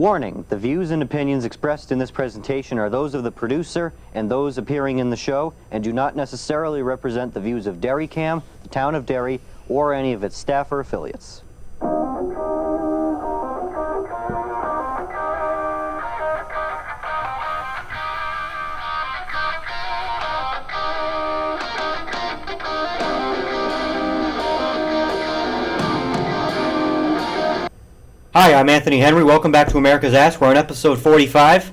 Warning, the views and opinions expressed in this presentation are those of the producer and those appearing in the show and do not necessarily represent the views of DerryCam, the town of Derry, or any of its staff or affiliates. Hi, I'm Anthony Henry. Welcome back to America's Ass. We're on episode 45.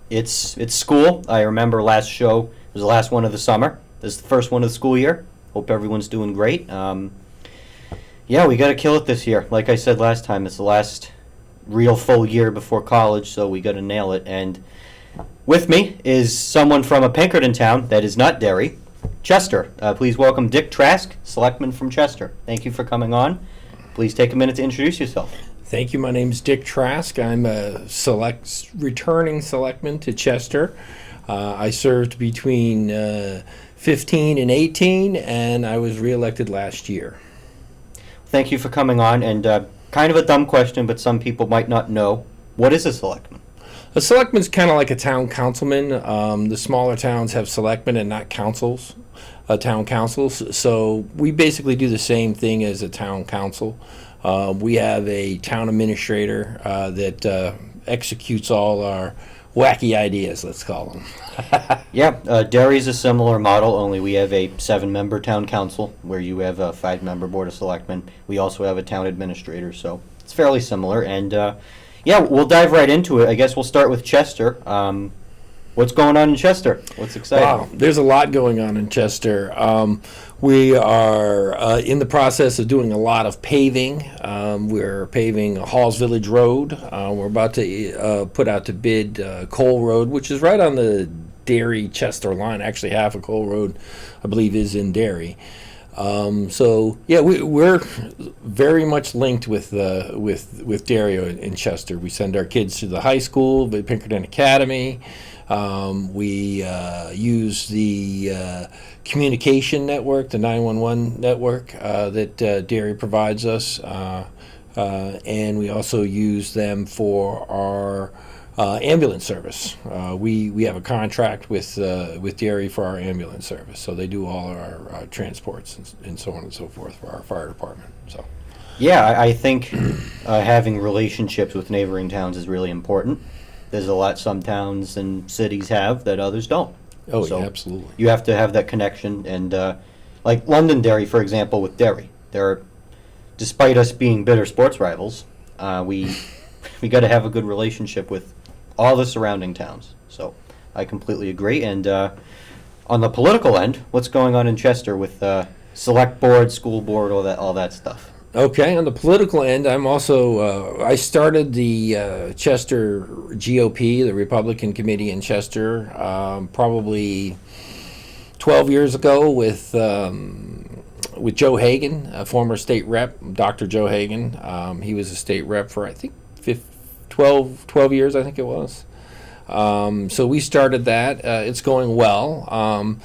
It's school. I remember last show was the last one of the summer. This is the first one of the school year. Hope everyone's doing great. We got to kill it this year. Like I said last time, it's the last real full year before college, so we got to nail it. And with me is someone from a Pinkerton town that is not Derry, Chester. Please welcome Dick Trask, selectman from Chester. Thank you for coming on. Please take a minute to introduce yourself. Thank you. My name's Dick Trask. I'm a returning selectman to Chester. I served between 15 and 18, and I was reelected last year. Thank you for coming on. And kind of a dumb question, but some people might not know. What is a selectman? A selectman's kind of like a town councilman. The smaller towns have selectmen and not councils. Town councils, so we basically do the same thing as a town council. We have a town administrator that executes all our wacky ideas, let's call them. Derry's a similar model, only we have a 7-member town council where you have a 5-member board of selectmen. We also have a town administrator, so it's fairly similar. And we'll dive right into it. I guess we'll start with Chester. What's going on in Chester? What's exciting? Wow, there's a lot going on in Chester. We are in the process of doing a lot of paving. We're paving Halls Village Road. We're about to put out to bid Cole Road, which is right on the Derry-Chester line. Actually, half of Cole Road, I believe, is in Derry. We're very much linked with Derry in Chester. We send our kids to the high school, the Pinkerton Academy. We use the communication network, the 911 network that Derry provides us, and we also use them for our ambulance service. We have a contract with Derry for our ambulance service, so they do all our transports and so on and so forth for our fire department. So, I think having relationships with neighboring towns is really important. There's a lot some towns and cities have that others don't. Oh, so yeah, absolutely. You have to have that connection. And like Londonderry, for example, with Derry, despite us being bitter sports rivals, we got to have a good relationship with all the surrounding towns. So I completely agree. And on the political end, what's going on in Chester with select board, school board, all that stuff? Okay, on the political end, I'm also, I started the Chester GOP, the Republican Committee in Chester, probably 12 years ago with Joe Hagan, a former state rep, Dr. Joe Hagan. He was a state rep for, I think, 12 years, I think it was. So we started that. It's going well.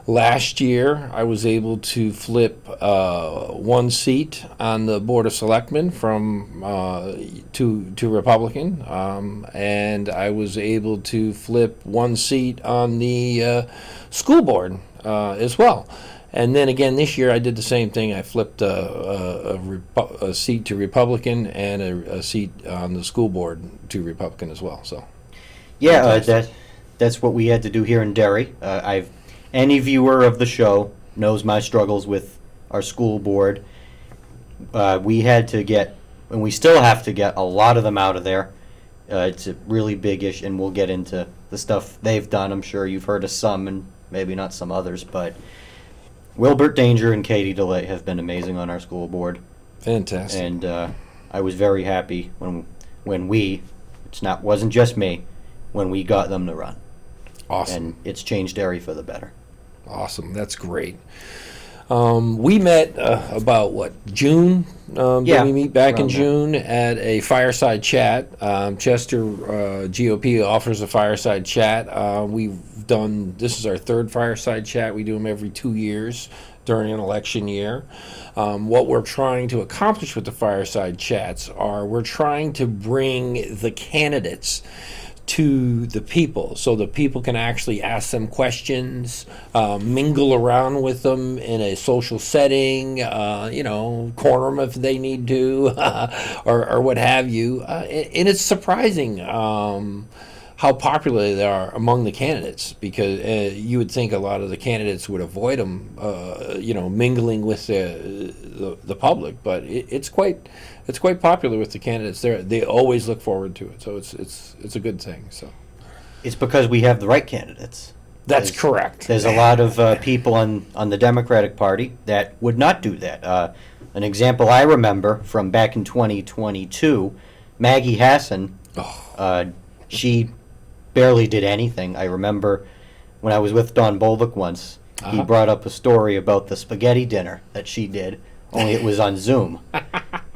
Last year, I was able to flip one seat on the Board of Selectmen from to Republican, and I was able to flip one seat on the school board as well. And then again this year, I did the same thing. I flipped a seat to Republican and a seat on the school board to Republican as well. So, that's what we had to do here in Derry. Any viewer of the show knows my struggles with our school board. We had to get, and we still have to get, a lot of them out of there. It's a really big issue, and we'll get into the stuff they've done. I'm sure you've heard of some, and maybe not some others, but Wilbert Danger and Katie DeLay have been amazing on our school board. Fantastic. And I was very happy when wasn't just me, when we got them to run. Awesome. And it's changed Derry for the better. Awesome. That's great. We met about June? Did we meet back in June at a fireside chat? Chester GOP offers a fireside chat. This is our third fireside chat. We do them every 2 years. during an election year. What we're trying to accomplish with the fireside chats are we're trying to bring the candidates to the people so the people can actually ask them questions, mingle around with them in a social setting, corner them if they need to, or what have you. And it's surprising how popular they are among the candidates, because you would think a lot of the candidates would avoid them, mingling with the public, but it's quite popular with the candidates. They always look forward to it, so it's a good thing. So It's because we have the right candidates. that's correct. There's a lot of people on the Democratic Party that would not do that. An example I remember from back in 2022, Maggie Hassan, she barely did anything. I remember when I was with Don Bolduc once, he brought up a story about the spaghetti dinner that she did, only it was on Zoom.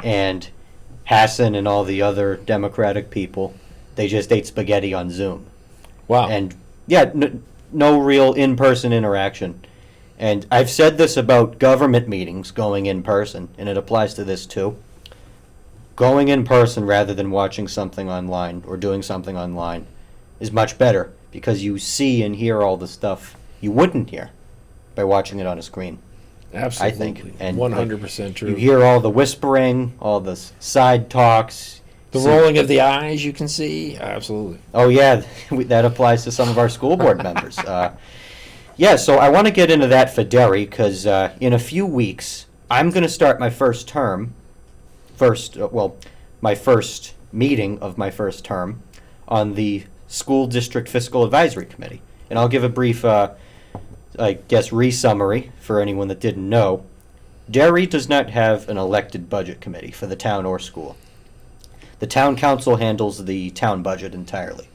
And Hassan and all the other Democratic people, they just ate spaghetti on Zoom. Wow. And yeah, no real in-person interaction. And I've said this about government meetings going in person, and it applies to this too. Going in person rather than watching something online or doing something online is much better, because you see and hear all the stuff you wouldn't hear by watching it on a screen. Absolutely. I think. And 100% true. You hear all the whispering, all the side talks. The rolling of the eyes you can see. Absolutely. Oh, yeah, that applies to some of our school board members. Yeah, so I want to get into that for Derry, because in a few weeks, I'm going to start my first term, my first meeting of my first term on the School District Fiscal Advisory Committee. And I'll give a brief, re-summary for anyone that didn't know. Derry does not have an elected budget committee for the town or school. The town council handles the town budget entirely.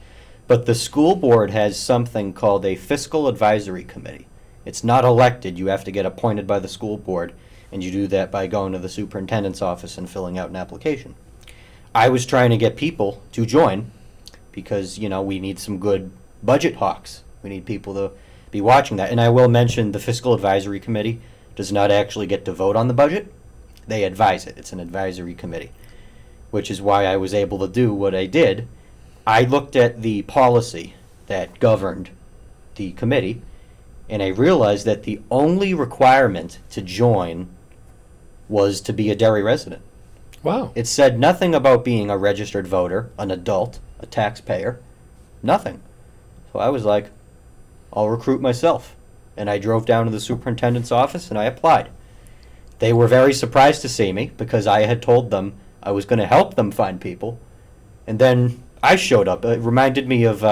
But the school board has something called a fiscal advisory committee. It's not elected. You have to get appointed by the school board, and you do that by going to the superintendent's office and filling out an application. I was trying to get people to join because, we need some good budget hawks. We need people to be watching that. And I will mention the fiscal advisory committee does not actually get to vote on the budget. They advise it. It's an advisory committee, which is why I was able to do what I did. I looked at the policy that governed the committee, and I realized that the only requirement to join was to be a Derry resident. Wow. It said nothing about being a registered voter, an adult, a taxpayer, nothing. So I was like, I'll recruit myself. And I drove down to the superintendent's office and I applied. They were very surprised to see me because I had told them I was going to help them find people. And then I showed up. It reminded me of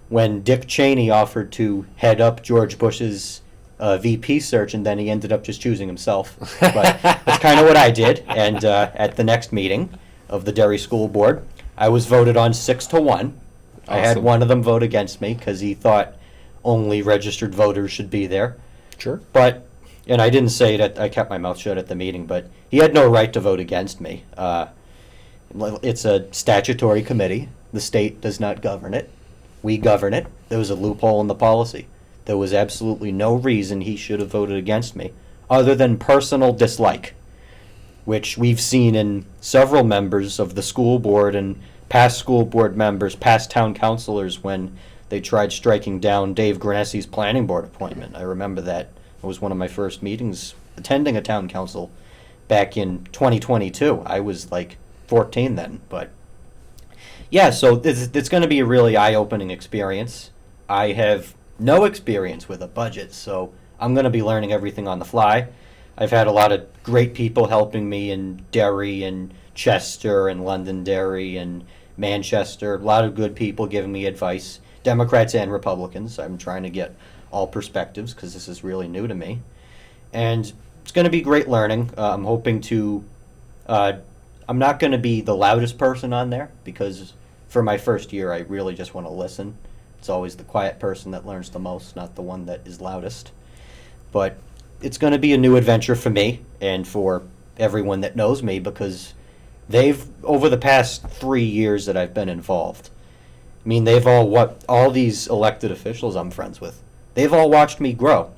when Dick Cheney offered to head up George Bush's VP search, and then he ended up just choosing himself. But that's kind of what I did. And at the next meeting of the Derry School Board, I was voted on 6-1. Awesome. I had one of them vote against me because he thought only registered voters should be there. Sure. And I didn't say that, I kept my mouth shut at the meeting, but he had no right to vote against me. It's a statutory committee. The state does not govern it. We govern it. There was a loophole in the policy. There was absolutely no reason he should have voted against me, other than personal dislike, which we've seen in several members of the school board and past school board members, past town councilors, when they tried striking down Dave Grassy's planning board appointment. I remember that. It was one of my first meetings attending a town council back in 2022. I was like 14 then, but yeah, so it's going to be a really eye-opening experience. I have no experience with a budget, so I'm going to be learning everything on the fly. I've had a lot of great people helping me in Derry and Chester and Londonderry and Manchester. A lot of good people giving me advice, Democrats and Republicans. I'm trying to get all perspectives because this is really new to me. And it's going to be great learning. I'm hoping to... I'm not going to be the loudest person on there because for my first year, I really just want to listen. It's always the quiet person that learns the most, not the one that is loudest. But it's going to be a new adventure for me and for everyone that knows me, because they've, over the past 3 years that I've been involved, I mean, all these elected officials I'm friends with, they've all watched me grow.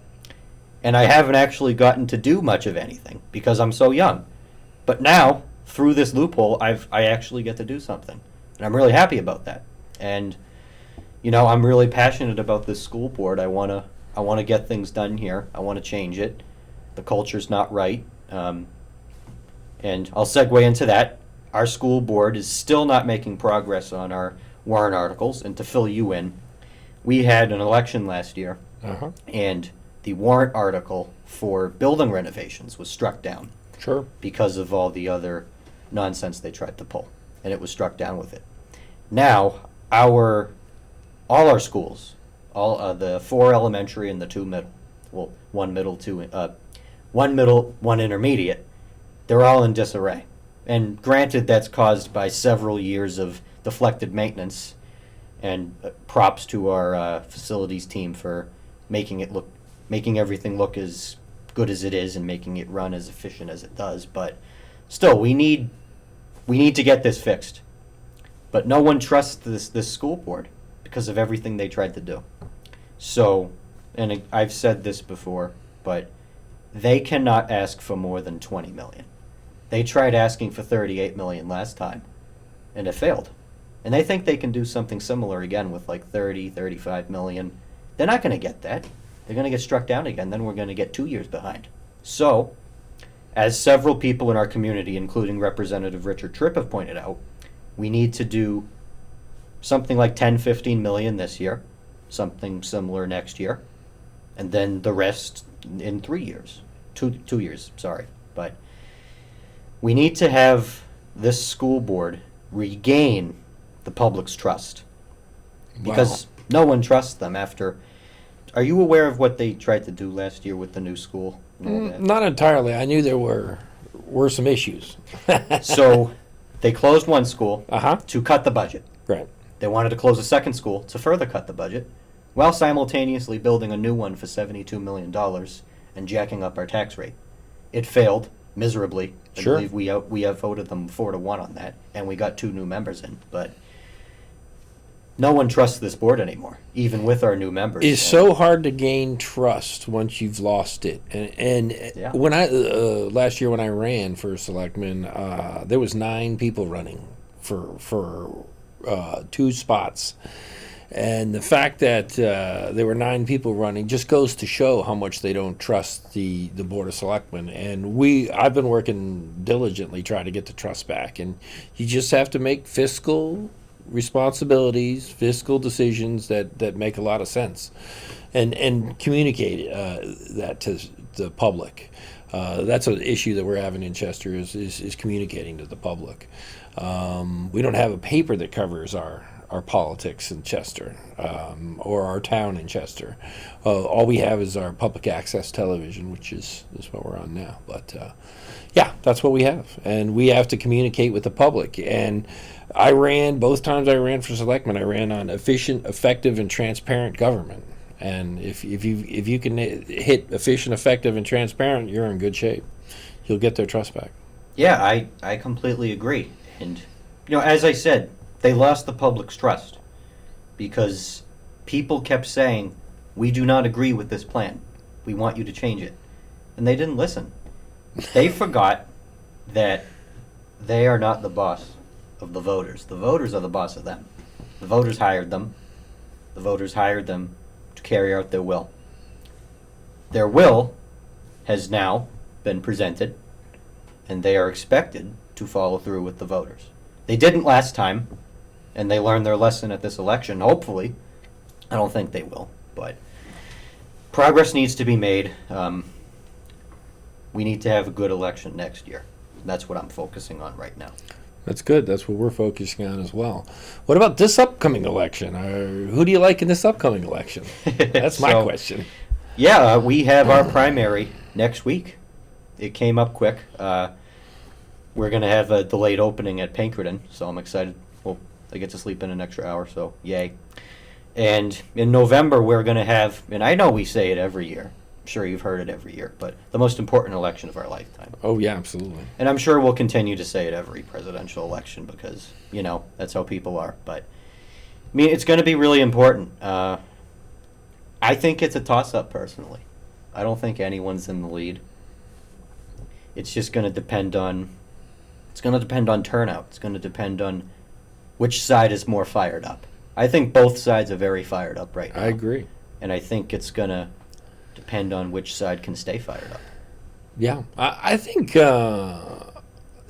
and I haven't actually gotten to do much of anything because I'm so young. But now, through this loophole, I actually get to do something, and I'm really happy about that. And I'm really passionate about this school board. I wanna get things done here. I want to change it. The culture's not right, and I'll segue into that. Our school board is still not making progress on our warrant articles, and to fill you in, we had an election last year, and the warrant article for building renovations was struck down Sure. because of all the other nonsense they tried to pull, and it was struck down with it. Now, all our schools, all the 4 elementary and the 2 middle, well, 1 middle, 1 middle, 1 intermediate, they're all in disarray. And granted, that's caused by several years of deflected maintenance, and props to our facilities team for making everything look as good as it is and making it run as efficient as it does. But still, we need to get this fixed. But no one trusts this school board because of everything they tried to do. So, and I've said this before, but they cannot ask for more than 20 million. They tried asking for 38 million last time, and it failed. And they think they can do something similar again with like 30, 35 million. They're not going to get that. They're going to get struck down again. Then we're going to get 2 years behind. So, as several people in our community, including Representative Richard Tripp, have pointed out, we need to do something like 10, 15 million this year, something similar next year, and then the rest in 3 years. 2 years, sorry. But we need to have this school board regain the public's trust, because no one trusts them after. Are you aware of what they tried to do last year with the new school? and all that? Not entirely. I knew there were some issues. So they closed one school Uh-huh. to cut the budget. Right. They wanted to close a second school to further cut the budget, while simultaneously building a new one for $72 million and jacking up our tax rate. It failed miserably. Sure. I believe we outvoted them 4-1 on that, and we got 2 new members in. But no one trusts this board anymore, even with our new members. It's so hard to gain trust once you've lost it. And Yeah. when I last year when I ran for selectman, there was 9 people running for 2 spots. And the fact that there were 9 people running just goes to show how much they don't trust the Board of Selectmen. And I've been working diligently trying to get the trust back. And you just have to make fiscal responsibilities, fiscal decisions that make a lot of sense, and communicate that to the public. That's an issue that we're having in Chester is communicating to the public. We don't have a paper that covers our politics in Chester, or our town in Chester. All we have is our public access television, which is what we're on now. But yeah, that's what we have, and we have to communicate with the public. And both times I ran for selectman, I ran on efficient, effective, and transparent government. And if you can hit efficient, effective, and transparent, you're in good shape. You'll get their trust back. Yeah, I completely agree. And as I said, they lost the public's trust because people kept saying, "We do not agree with this plan. We want you to change it." And they didn't listen. They forgot that they are not the boss of the voters. The voters are the boss of them. The voters hired them. The voters hired them to carry out their will. Their will has now been presented, and they are expected to follow through with the voters. They didn't last time, and they learned their lesson at this election, hopefully. I don't think they will, but progress needs to be made. We need to have a good election next year. That's what I'm focusing on right now. That's good. That's what we're focusing on as well. What about this upcoming election? Who do you like in this upcoming election? That's my question. Yeah, we have our primary next week. It came up quick. We're going to have a delayed opening at Pinkerton, so I'm excited. Well, I get to sleep in an extra hour, so yay. And in November, we're going to have, and I know we say it every year, I'm sure you've heard it every year, but the most important election of our lifetime. Oh, yeah, absolutely. And I'm sure we'll continue to say it every presidential election because, that's how people are. But, it's going to be really important. I think it's a toss-up, personally. I don't think anyone's in the lead. It's just going to depend on. It's going to depend on turnout. It's going to depend on which side is more fired up. I think both sides are very fired up right now. I agree. And I think it's going to depend on which side can stay fired up. Yeah, I think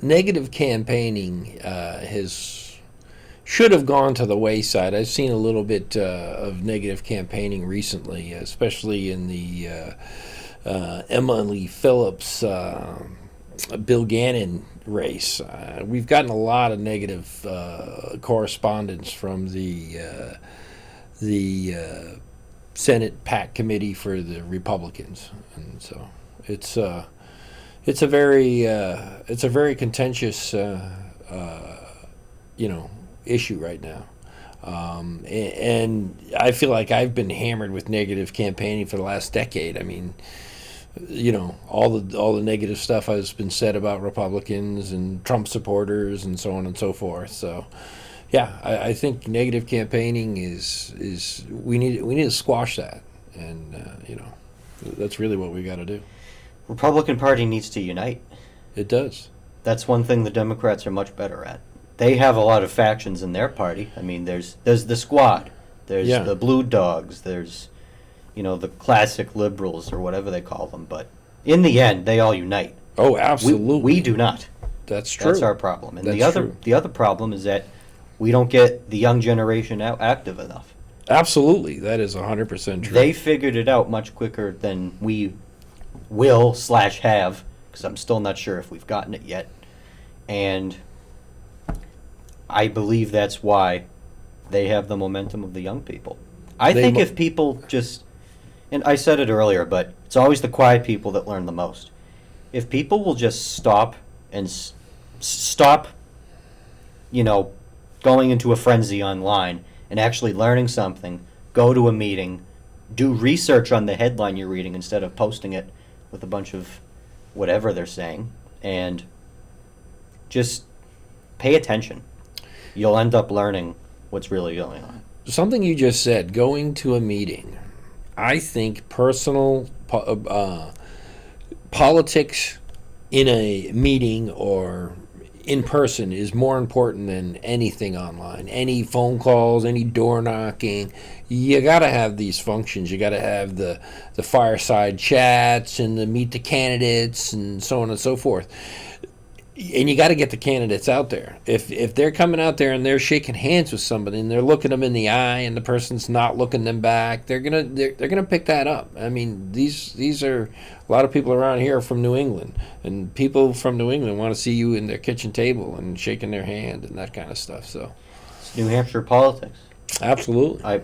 negative campaigning should have gone to the wayside. I've seen a little bit of negative campaigning recently, especially in the Emily Phillips, Bill Gannon race. We've gotten a lot of negative correspondence from the Senate PAC committee for the Republicans, and so it's a very contentious issue right now. And I feel like I've been hammered with negative campaigning for the last decade. I mean, all the negative stuff has been said about Republicans and Trump supporters and so on and so forth. So, yeah, I think negative campaigning is we need to squash that, and that's really what we got to do. Republican Party needs to unite. It does. That's one thing the Democrats are much better at. They have a lot of factions in their party. I mean, there's the Squad, there's the Blue Dogs, there's the classic liberals or whatever they call them. But in the end, they all unite. Oh, absolutely. We do not. That's true. That's our problem. And That's true. The other problem is that we don't get the young generation out active enough. Absolutely, that is 100% true. They figured it out much quicker than we will/have, because I'm still not sure if we've gotten it yet. And I believe that's why they have the momentum of the young people. I think if people just, and I said it earlier, but it's always the quiet people that learn the most. If people will just stop and stop, going into a frenzy online and actually learning something, go to a meeting, do research on the headline you're reading instead of posting it with a bunch of whatever they're saying, and just pay attention. You'll end up learning what's really going on. Something you just said, going to a meeting. I think politics in a meeting or in person is more important than anything online. Any phone calls, any door knocking. You got to have these functions. You got to have the fireside chats and the meet the candidates and so on and so forth. And you got to get the candidates out there. If they're coming out there and they're shaking hands with somebody and they're looking them in the eye and the person's not looking them back, they're gonna pick that up. I mean, these are a lot of people around here are from New England, and people from New England want to see you in their kitchen table and shaking their hand and that kind of stuff. So, it's New Hampshire politics. Absolutely.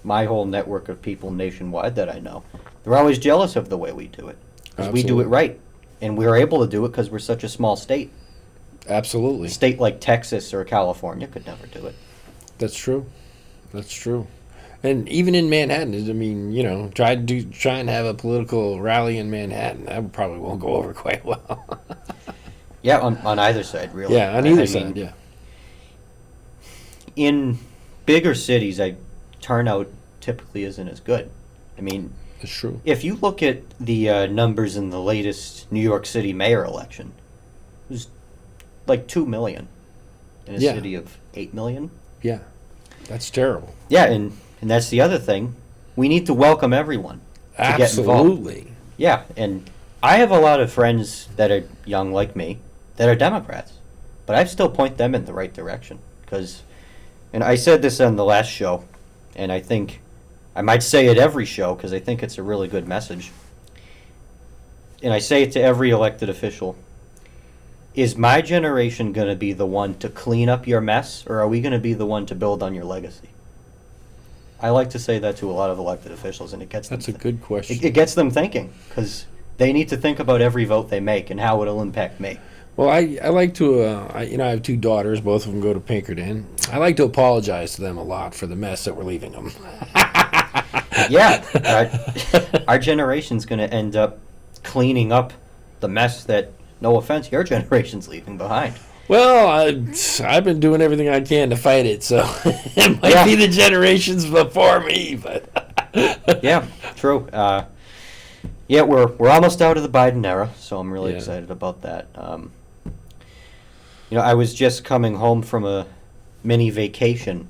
My whole network of people nationwide that I know, they're always jealous of the way we do it, because we do it right. And we're able to do it because we're such a small state. Absolutely. A state like Texas or California could never do it. That's true. That's true. And even in Manhattan, I mean, try and have a political rally in Manhattan. That probably won't go over quite well. Yeah, on either side, really. Yeah, on either side, yeah. In bigger cities, turnout typically isn't as good. I mean, it's true. If you look at the numbers in the latest New York City mayor election, it was like 2 million in a city of 8 million. Yeah, that's terrible. Yeah, and that's the other thing. We need to welcome everyone to get involved. Absolutely. Yeah, and I have a lot of friends that are young like me that are Democrats, but I still point them in the right direction. And I said this on the last show, and I think I might say it every show because I think it's a really good message. And I say it to every elected official. Is my generation going to be the one to clean up your mess, or are we going to be the one to build on your legacy? I like to say that to a lot of elected officials, and it gets them. That's a good question. It gets them thinking, because they need to think about every vote they make and how it'll impact me. Well, I like to, I have 2 daughters. Both of them go to Pinkerton. I like to apologize to them a lot for the mess that we're leaving them. Yeah, our generation's going to end up cleaning up the mess that, no offense, your generation's leaving behind. Well, I've been doing everything I can to fight it, so it might be the generations before me, but yeah, True. Yeah, we're almost out of the Biden era, so I'm really Yeah. excited about that. I was just coming home from a mini vacation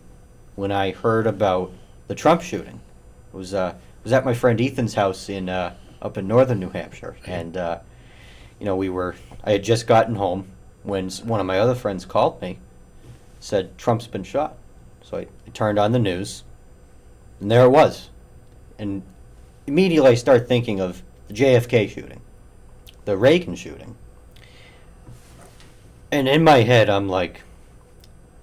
when I heard about the Trump shooting. It was at my friend Ethan's house in up in northern New Hampshire, and I had just gotten home when one of my other friends called me, said Trump's been shot. So I turned on the news, and there it was. And immediately I start thinking of the JFK shooting, the Reagan shooting. And in my head, I'm like,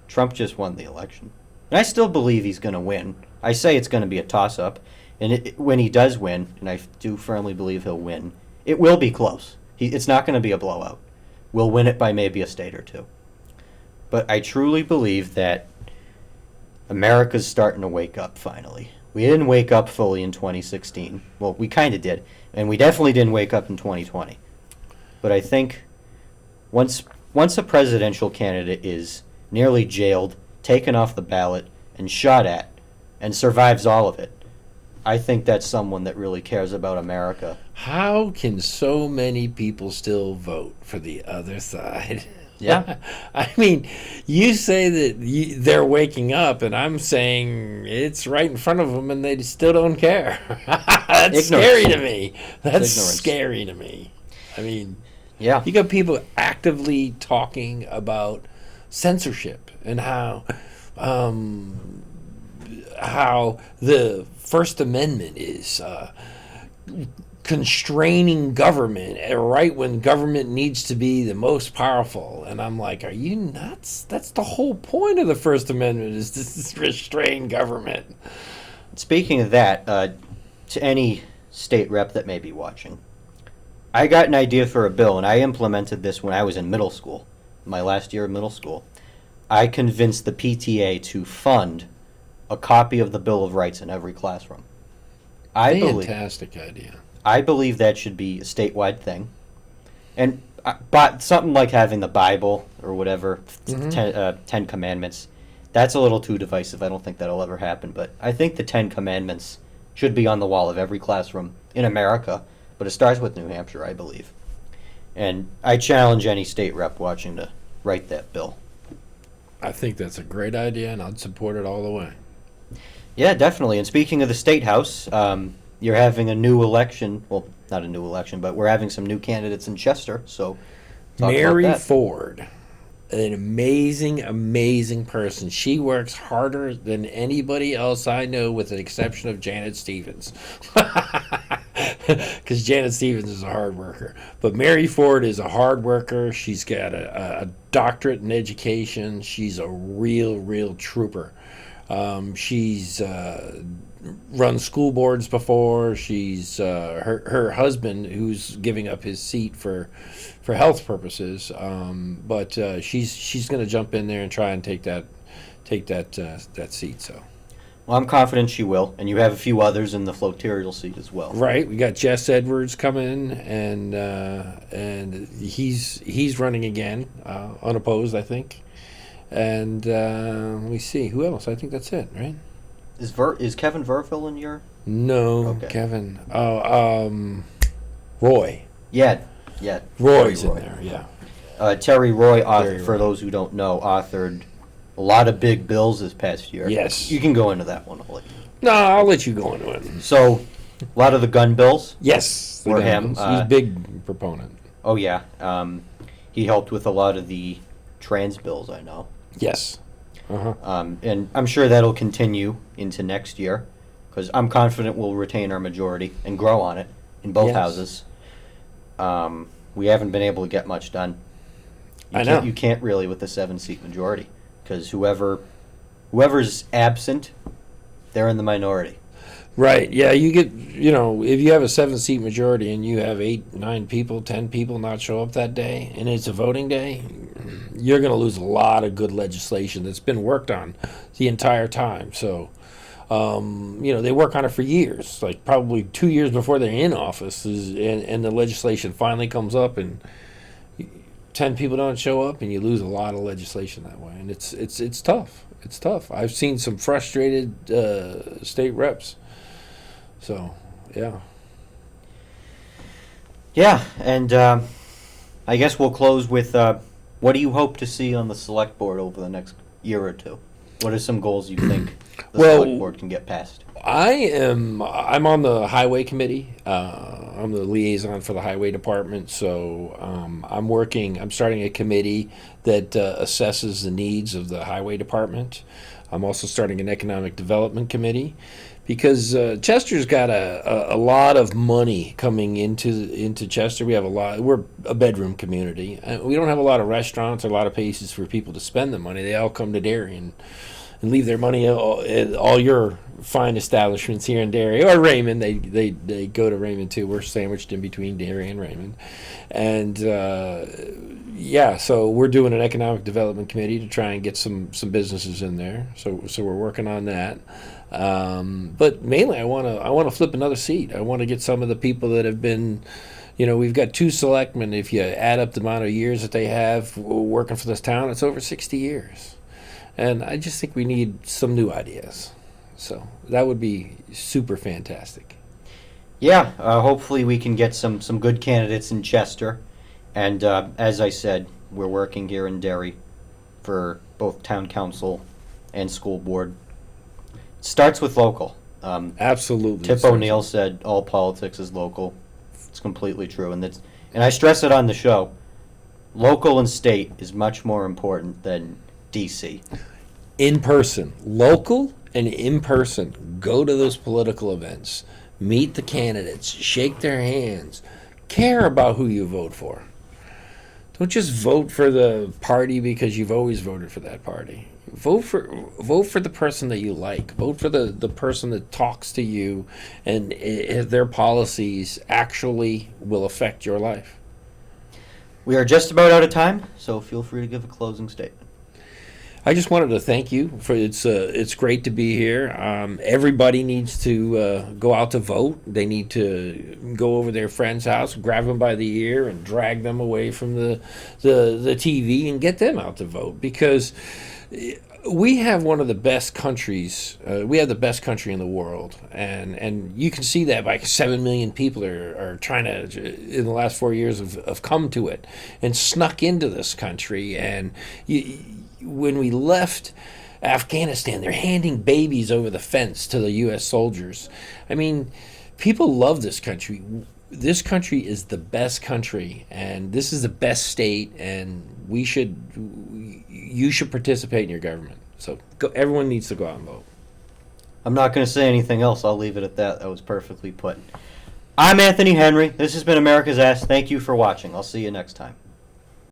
Trump just won the election. And I still believe he's going to win. I say it's going to be a toss-up. And when he does win, and I do firmly believe he'll win, it will be close. It's not going to be a blowout. We'll win it by maybe a state or two. But I truly believe that America's starting to wake up finally. We didn't wake up fully in 2016. Well, we kind of did. And we definitely didn't wake up in 2020. But I think once a presidential candidate is nearly jailed, taken off the ballot, and shot at, and survives all of it, I think that's someone that really cares about America. How can so many people still vote for the other side? Yeah. I mean, you say that they're waking up, and I'm saying it's right in front of them, and they still don't care. That's Ignorance. scary to me. That's Ignorance. scary to me. I mean, Yeah. you got people actively talking about censorship and how the First Amendment is constraining government right when government needs to be the most powerful. And I'm like, are you nuts? That's the whole point of the First Amendment, is to restrain government. Speaking of that, to any state rep that may be watching, I got an idea for a bill, and I implemented this when I was in middle school, my last year of middle school. I convinced the PTA to fund a copy of the Bill of Rights in every classroom. Fantastic idea. I believe that should be a statewide thing. And but something like having the Bible or whatever, Ten Commandments, that's a little too divisive. I don't think that'll ever happen. But I think the 10 Commandments should be on the wall of every classroom in America. But it starts with New Hampshire, I believe. And I challenge any state rep watching to write that bill. I think that's a great idea, and I'd support it all the way. Yeah, definitely. And speaking of the State House, you're having a new election. Well, not a new election, but we're having some new candidates in Chester. So, talk Mary about that. Ford, an amazing, amazing person. She works harder than anybody else I know, with the exception of Janet Stevens. Because Janet Stevens is a hard worker. But Mary Ford is a hard worker. She's got a doctorate in education. She's a real trooper. She's run school boards before. She's her husband, who's giving up his seat for health purposes. But she's going to jump in there and try and take that seat. So. Well, I'm confident she will, and you have a few others in the floterial seat as well. Right, we got Jess Edwards coming, and he's running again, unopposed, I think. And let me see, who else? I think that's it, right? Is Kevin Verville in your? No, Okay. Kevin. Roy. Yeah. Roy's Terry in there, yeah. Terry Roy, Terry for Roy. those who don't know, authored a lot of big bills this past year. Yes. You can go into that one. No, I'll let you go into it. So, a lot of the gun bills. Yes, For him, he's a big proponent. Oh, yeah. He helped with a lot of the trans bills, I know. Yes. And I'm sure that'll continue into next year, because I'm confident we'll retain our majority and grow on it in both Yes. houses. We haven't been able to get much done. I know. You can't really with the 7-seat majority, because whoever's absent, they're in the minority. Right. Yeah, you get, if you have a 7-seat majority and you have 8, 9 people, 10 people not show up that day, and it's a voting day, you're going to lose a lot of good legislation that's been worked on the entire time. So, they work on it for years, like probably 2 years before they're in office, and the legislation finally comes up, and 10 people don't show up, and you lose a lot of legislation that way. And it's tough. It's tough. I've seen some frustrated state reps. So Yeah. Yeah, and I guess we'll close with what do you hope to see on the select board over the next year or two? What are some goals you think the Well, select board can get passed? I'm on the highway committee. I'm the liaison for the highway department. So I'm starting a committee that assesses the needs of the highway department. I'm also starting an economic development committee because Chester's got a lot of money coming into Chester. We have a lot. We're a bedroom community. We don't have a lot of restaurants or a lot of places for people to spend the money. They all come to Darien and leave their money at all your fine establishments here in Darien or Raymond. They go to Raymond too. We're sandwiched in between Darien and Raymond, and so we're doing an economic development committee to try and get some businesses in there. So we're working on that. But mainly, I want to flip another seat. I want to get some of the people that have been. We've got 2 selectmen. If you add up the amount of years that they have working for this town, it's over 60 years. And I just think we need some new ideas. So that would be super fantastic. Yeah, hopefully we can get some good candidates in Chester. And as I said, we're working here in Derry for both town council and school board. It starts with local. Absolutely. Tip O'Neill said all politics is local. It's completely true. And I stress it on the show. Local and state is much more important than DC. In person, local and in person, go to those political events, meet the candidates, shake their hands, care about who you vote for. Don't just vote for the party because you've always voted for that party. Vote for the person that you like. Vote for the person that talks to you and their policies actually will affect your life. We are just about out of time, so feel free to give a closing statement. I just wanted to thank you for it's great to be here. Everybody needs to go out to vote. They need to go over their friend's house, grab them by the ear, and drag them away from the TV and get them out to vote because we have one of the best countries. We have the best country in the world, and you can see that by 7 million people are trying to in the last 4 years have come to it and snuck into this country and. When we left Afghanistan, they're handing babies over the fence to the U.S. soldiers. I mean, people love this country. This country is the best country, and this is the best state, and you should participate in your government. So everyone needs to go out and vote. I'm not going to say anything else. I'll leave it at that. That was perfectly put. I'm Anthony Henry. This has been America's Ass. Thank you for watching. I'll see you next time.